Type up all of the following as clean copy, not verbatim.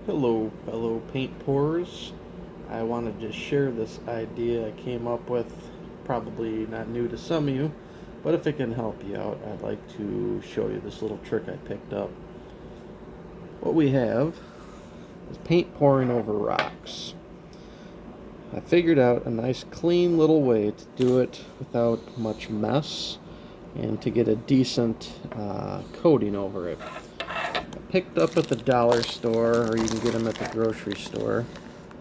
Hello, fellow paint pourers. I wanted to share this idea I came up with, probably not new to some of you, but if it can help you out, I'd like to show you this little trick I picked up. What we have is paint pouring over rocks. I figured out a nice clean little way to do it without much mess and to get a decent coating over it. Picked up at the dollar store, or you can get them at the grocery store.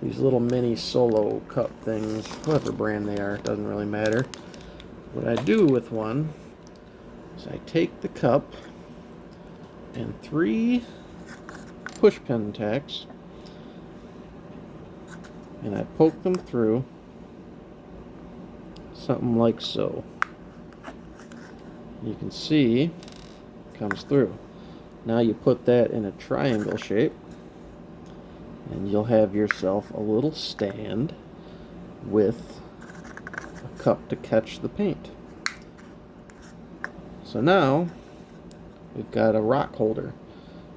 These little mini solo cup things, whatever brand they are, doesn't really matter. What I do with one is I take the cup and 3 push pin tacks and I poke them through something like so. You can see it comes through. Now you put that in a triangle shape and you'll have yourself a little stand with a cup to catch the paint. So now we've got a rock holder.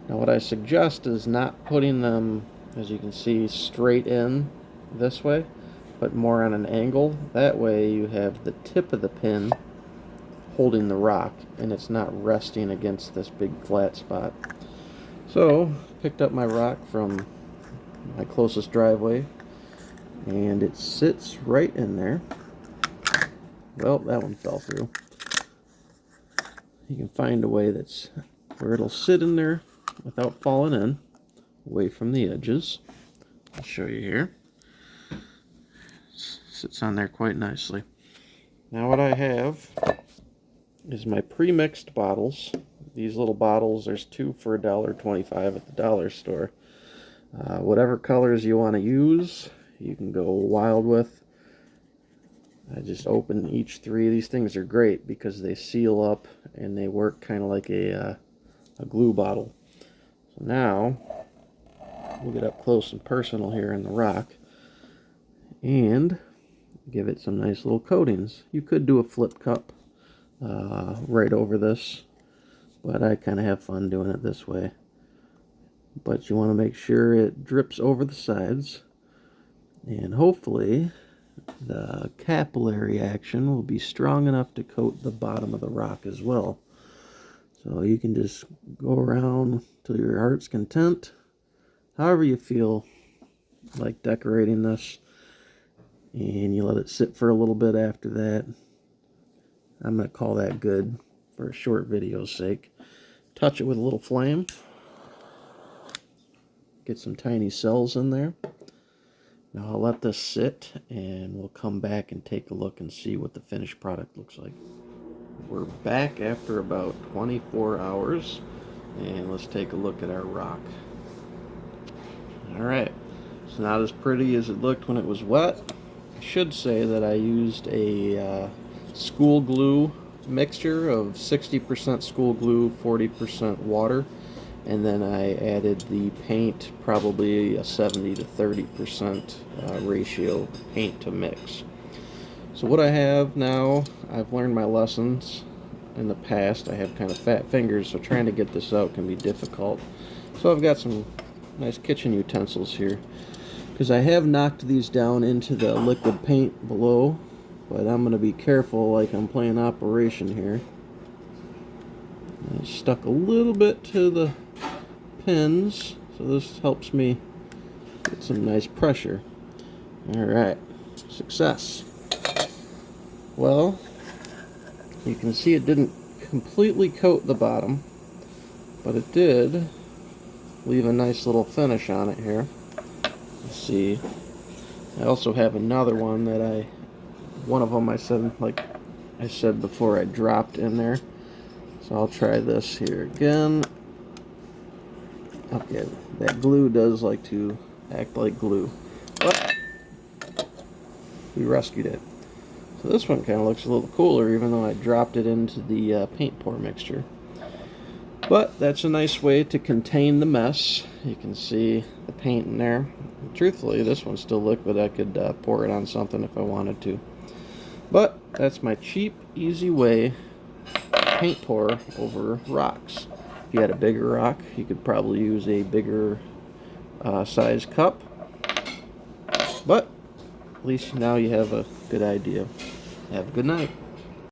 Now what I suggest is not putting them, as you can see, straight in this way, but more on an angle. That way you have the tip of the pin holding the rock and it's not resting against this big flat spot. So picked up my rock from my closest driveway and it sits right in there. Well, that one fell through. You can find a way that's where it'll sit in there without falling in, away from the edges. I'll show you here. Sits on there quite nicely. Now what I have is my pre-mixed bottles. These little bottles, there's 2 for $1.25 at the dollar store. Whatever colors you want to use, you can go wild with. I just open each 3. These things are great because they seal up and they work kind of like a glue bottle. So now we'll get up close and personal here in the rock and give it some nice little coatings. You could do a flip cup right over this, but I kind of have fun doing it this way. But you want to make sure it drips over the sides, and hopefully the capillary action will be strong enough to coat the bottom of the rock as well. So you can just go around till your heart's content, however you feel like decorating this, and you let it sit for a little bit after that. I'm going to call that good for a short video's sake. Touch it with a little flame. Get some tiny cells in there. Now I'll let this sit and we'll come back and take a look and see what the finished product looks like. We're back after about 24 hours and let's take a look at our rock. Alright, it's not as pretty as it looked when it was wet. I should say that I used a school glue mixture of 60% school glue, 40% water, and then I added the paint, probably a 70 to 30% ratio paint to mix. So what I have now, I've learned my lessons in the past. I have kind of fat fingers, so trying to get this out can be difficult. So I've got some nice kitchen utensils here, because I have knocked these down into the liquid paint below, but I'm going to be careful like I'm playing Operation here. I stuck a little bit to the pins, so this helps me get some nice pressure. Alright, success. Well, you can see it didn't completely coat the bottom, but it did leave a nice little finish on it here. Let's see. I also have another one that one of them I said, like I said before, I dropped in there. So I'll try this here again. Okay, that glue does like to act like glue, but we rescued it. So this one kind of looks a little cooler, even though I dropped it into the paint pour mixture. But that's a nice way to contain the mess. You can see the paint in there. Truthfully, this one's still liquid. I could pour it on something if I wanted to. But that's my cheap, easy way to paint pour over rocks. If you had a bigger rock, you could probably use a bigger size cup. But at least now you have a good idea. Have a good night.